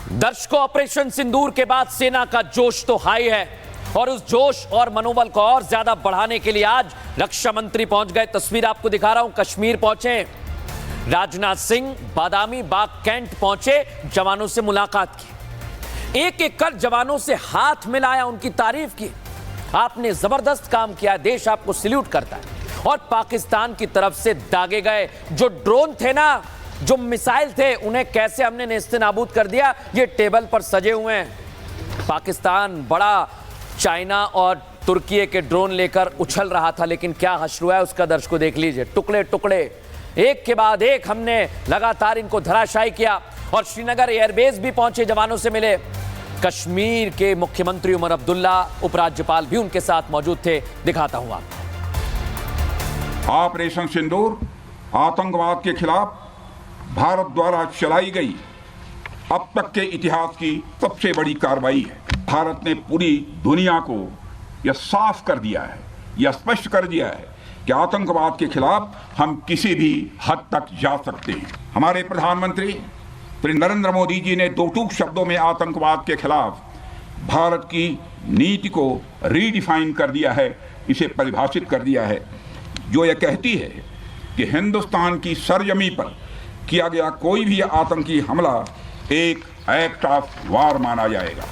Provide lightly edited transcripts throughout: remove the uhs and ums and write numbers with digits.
दर्शकों, ऑपरेशन सिंदूर के बाद सेना का जोश तो हाई है और उस जोश और मनोबल को और ज्यादा बढ़ाने के लिए आज रक्षा मंत्री पहुंच गए। तस्वीर आपको दिखा रहा हूं, कश्मीर पहुंचे राजनाथ सिंह, बादामी बाग कैंट पहुंचे, जवानों से मुलाकात की, एक एक कर जवानों से हाथ मिलाया, उनकी तारीफ की। आपने जबरदस्त काम किया, देश आपको सैल्यूट करता है। और पाकिस्तान की तरफ से दागे गए जो ड्रोन थे ना, जो मिसाइल थे, उन्हें कैसे हमने नेस्तनाबूद कर दिया, ये टेबल पर सजे हुए हैं। पाकिस्तान बड़ा चाइना और तुर्की के ड्रोन लेकर उछल रहा था, लेकिन क्या हश्र हुआ है उसका दर्शकों देख लीजिए। टुकड़े टुकड़े एक के बाद एक हमने लगातार इनको धराशायी किया। और श्रीनगर एयरबेस भी पहुंचे, जवानों से मिले। कश्मीर के मुख्यमंत्री उमर अब्दुल्ला, उपराज्यपाल भी उनके साथ मौजूद थे। दिखाता हूं आपको। ऑपरेशन सिंदूर आतंकवाद के खिलाफ भारत द्वारा चलाई गई अब तक के इतिहास की सबसे बड़ी कार्रवाई है। भारत ने पूरी दुनिया को यह साफ कर दिया है, यह स्पष्ट कर दिया है कि आतंकवाद के खिलाफ हम किसी भी हद तक जा सकते हैं। हमारे प्रधानमंत्री श्री नरेंद्र मोदी जी ने दो टूक शब्दों में आतंकवाद के खिलाफ भारत की नीति को रीडिफाइन कर दिया है, इसे परिभाषित कर दिया है, जो यह कहती है कि हिंदुस्तान की सरजमी पर किया गया कोई भी आतंकी हमला एक एक्ट ऑफ वार माना जाएगा।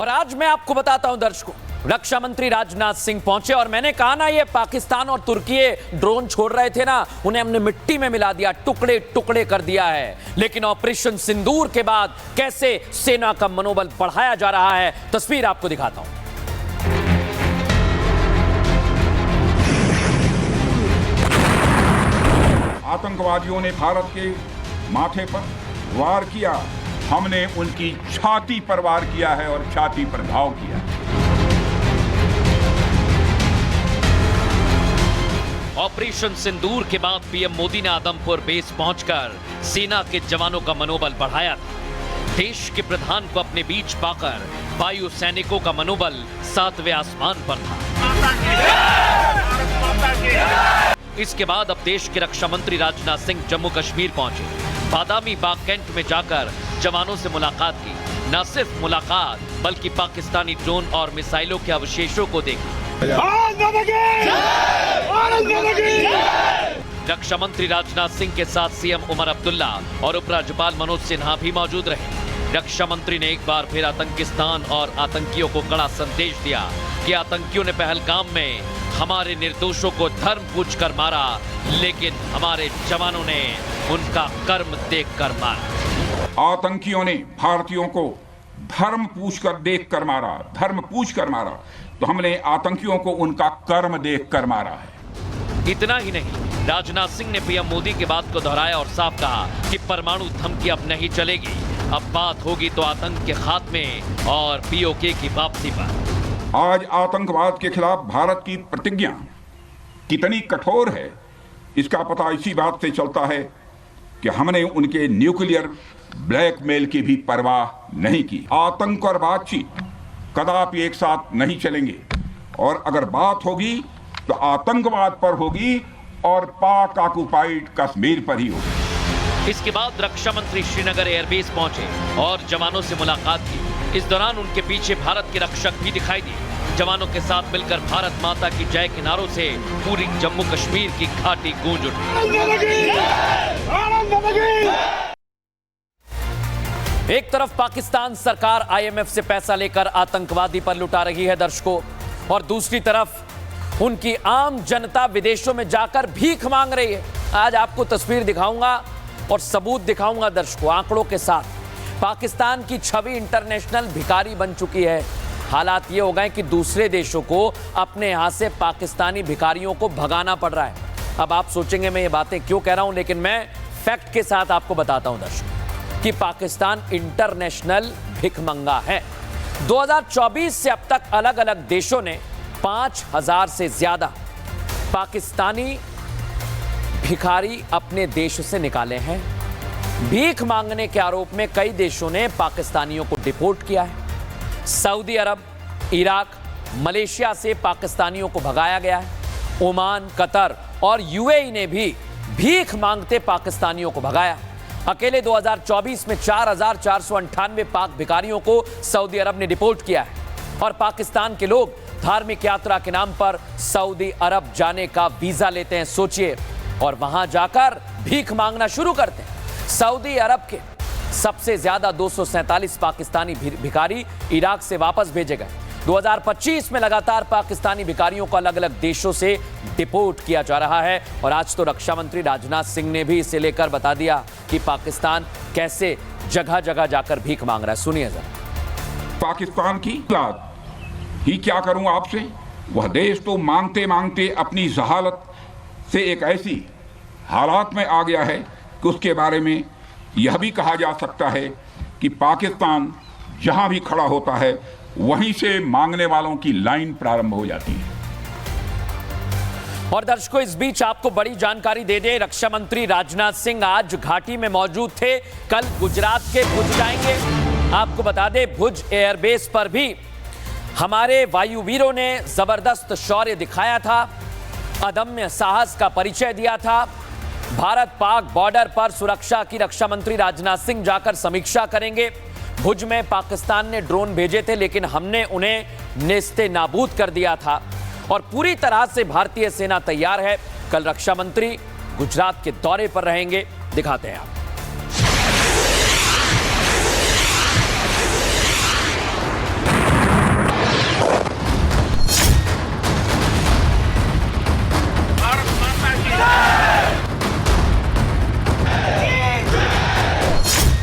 और आज मैं आपको बताता हूं दर्शकों, रक्षा मंत्री राजनाथ सिंह पहुंचे और मैंने कहा ना, ये पाकिस्तान और तुर्की ड्रोन छोड़ रहे थे ना, उन्हें हमने मिट्टी में मिला दिया, टुकड़े टुकड़े कर दिया है। लेकिन ऑपरेशन सिंदूर के बाद कैसे सेना का मनोबल बढ़ाया जा रहा है, तस्वीर आपको दिखाता हूं। आतंकवादियों ने भारत के माथे पर वार किया, हमने उनकी छाती पर वार किया है और छाती पर घाव किया। ऑपरेशन सिंदूर के बाद पीएम मोदी ने आदमपुर बेस पहुंचकर सेना के जवानों का मनोबल बढ़ाया था। देश के प्रधान को अपने बीच पाकर वायु सैनिकों का मनोबल 7वें आसमान पर था। इसके बाद अब देश के रक्षा मंत्री राजनाथ सिंह जम्मू कश्मीर पहुंचे, बादामी बाग कैंट में जाकर जवानों से मुलाकात की। न सिर्फ मुलाकात, बल्कि पाकिस्तानी ड्रोन और मिसाइलों के अवशेषों को देखा। रक्षा मंत्री राजनाथ सिंह के साथ सीएम उमर अब्दुल्ला और उपराज्यपाल मनोज सिन्हा भी मौजूद रहे। रक्षा मंत्री ने एक बार फिर आतंकिस्तान और आतंकियों को कड़ा संदेश दिया कि आतंकियों ने पहलगाम में हमारे निर्दोषों को धर्म पूछकर मारा, लेकिन हमारे जवानों ने उनका कर्म देखकर मारा। आतंकियों ने भारतीयों को धर्म पूछकर देखकर मारा, धर्म पूछकर मारा, तो हमने आतंकियों को उनका कर्म देखकर मारा है। इतना ही नहीं, राजनाथ सिंह ने पीएम मोदी की बात को दोहराया और साफ कहा कि परमाणु धमकी अब नहीं चलेगी, अब बात होगी तो आतंक के खात्मे और पीओके की वापसी पर। आज आतंकवाद के खिलाफ भारत की प्रतिज्ञा कितनी कठोर है, इसका पता इसी बात से चलता है कि हमने उनके न्यूक्लियर ब्लैकमेल की भी परवाह नहीं की। आतंक और बातचीत कदापि एक साथ नहीं चलेंगे, और अगर बात होगी तो आतंकवाद पर होगी और पाक ऑक्युपाइड कश्मीर पर ही होगी। इसके बाद रक्षा मंत्री श्रीनगर एयरबेस पहुंचे और जवानों से मुलाकात की। इस दौरान उनके पीछे भारत के रक्षक भी दिखाई दिए। जवानों के साथ मिलकर भारत माता की जय के नारों से पूरी जम्मू कश्मीर की घाटी गूंज उठी। एक तरफ पाकिस्तान सरकार आईएमएफ से पैसा लेकर आतंकवादी पर लुटा रही है दर्शकों, और दूसरी तरफ उनकी आम जनता विदेशों में जाकर भीख मांग रही है। आज आपको तस्वीर दिखाऊंगा और सबूत दिखाऊंगा दर्शकों, आंकड़ों के साथ। पाकिस्तान की छवि इंटरनेशनल भिखारी बन चुकी है। हालात ये हो गए कि दूसरे देशों को अपने यहां से पाकिस्तानी भिखारियों को भगाना पड़ रहा है। अब आप सोचेंगे मैं ये बातें क्यों कह रहा हूं, लेकिन मैं फैक्ट के साथ आपको बताता हूं दर्शकों कि पाकिस्तान इंटरनेशनल भिखमंगा है। 2024 से अब तक अलग अलग देशों ने 5000 से ज्यादा पाकिस्तानी भिखारी अपने देश से निकाले हैं। भीख मांगने के आरोप में कई देशों ने पाकिस्तानियों को डिपोर्ट किया है। सऊदी अरब, इराक, मलेशिया से पाकिस्तानियों को भगाया गया है। ओमान, कतर और यूएई ने भी भीख मांगते पाकिस्तानियों को भगाया। अकेले 2024 में 4,498 पाक भिखारियों को सऊदी अरब ने डिपोर्ट किया है और पाकिस्तान के लोग धार्मिक यात्रा के नाम पर सऊदी अरब जाने का वीजा लेते हैं, सोचिए, और वहां जाकर भीख मांगना शुरू करते हैं। सऊदी अरब के सबसे ज्यादा 247 पाकिस्तानी भिखारी इराक से वापस भेजे गए। 2025 में लगातार पाकिस्तानी भिखारियों को अलग अलग देशों से डिपोर्ट किया जा रहा है और आज तो रक्षा मंत्री राजनाथ सिंह ने भी इसे लेकर बता दिया कि पाकिस्तान कैसे जगह जगह जाकर भीख मांग रहा है। सुनिए जरा। पाकिस्तान की बात ही क्या करूं आपसे, वह देश तो मांगते मांगते अपनी जहालत से एक ऐसी हालात में आ गया है कि उसके बारे में यह भी कहा जा सकता है कि पाकिस्तान जहां भी खड़ा होता है वहीं से मांगने वालों की लाइन प्रारंभ हो जाती है। और दर्शकों, इस बीच आपको बड़ी जानकारी दे दें, रक्षा मंत्री राजनाथ सिंह आज घाटी में मौजूद थे। कल गुजरात के भुज जाएंगे। आपको बता दें, भुज एयरबेस पर भी हमारे वायुवीरों ने जबरदस्त शौर्य दिखाया था, अदम्य साहस का परिचय दिया था। भारत पाक बॉर्डर पर सुरक्षा की रक्षा मंत्री राजनाथ सिंह जाकर समीक्षा करेंगे। भुज में पाकिस्तान ने ड्रोन भेजे थे, लेकिन हमने उन्हें नेस्ते नाबूद कर दिया था और पूरी तरह से भारतीय सेना तैयार है। कल रक्षा मंत्री गुजरात के दौरे पर रहेंगे, दिखाते हैं आप।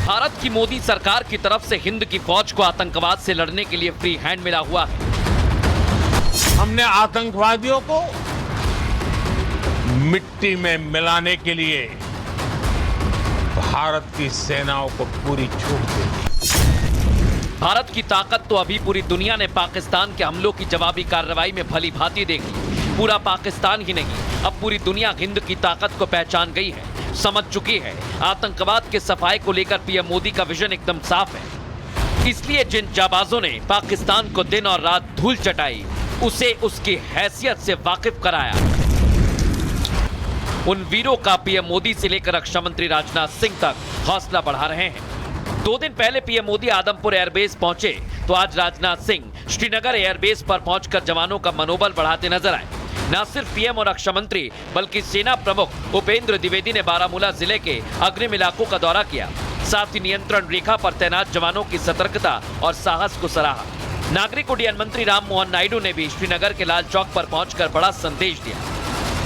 भारत की मोदी सरकार की तरफ से हिंद की फौज को आतंकवाद से लड़ने के लिए फ्री हैंड मिला हुआ है। हमने आतंकवादियों को मिट्टी में मिलाने के लिए भारत की सेनाओं को पूरी छूट दे दी। भारत की ताकत तो अभी पूरी दुनिया ने पाकिस्तान के हमलों की जवाबी कार्रवाई में भली भांति देखी। पूरा पाकिस्तान ही नहीं, अब पूरी दुनिया हिंद की ताकत को पहचान गई है, समझ चुकी है। आतंकवाद के सफाई को लेकर पीएम मोदी का विजन एकदम साफ है। इसलिए जिन जाबाजों ने पाकिस्तान को दिन और रात धूल चटाई, उसे उसकी हैसियत से वाकिफ कराया। उन वीरों का पीएम मोदी से लेकर रक्षा मंत्री राजनाथ सिंह तक हौसला बढ़ा रहे हैं। 2 दिन पहले पीएम मोदी आदमपुर एयरबेस पहुंचे तो आज राजनाथ सिंह श्रीनगर एयरबेस पर पहुंचकर जवानों का मनोबल बढ़ाते नजर आए। न सिर्फ पीएम और रक्षा मंत्री बल्कि सेना प्रमुख उपेंद्र द्विवेदी ने बारामूला जिले के अग्रिम इलाकों का दौरा किया। साथ ही नियंत्रण रेखा पर तैनात जवानों की सतर्कता और साहस को सराहा। नागरिक उड्डयन मंत्री राममोहन नायडू ने भी श्रीनगर के लाल चौक पर पहुंचकर बड़ा संदेश दिया।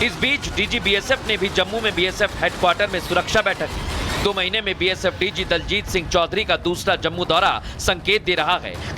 इस बीच डीजी बीएसएफ ने भी जम्मू में बीएसएफ हेडक्वार्टर में सुरक्षा बैठक की। 2 महीने में बीएसएफ डीजी दलजीत सिंह चौधरी का दूसरा जम्मू दौरा संकेत दे रहा है कि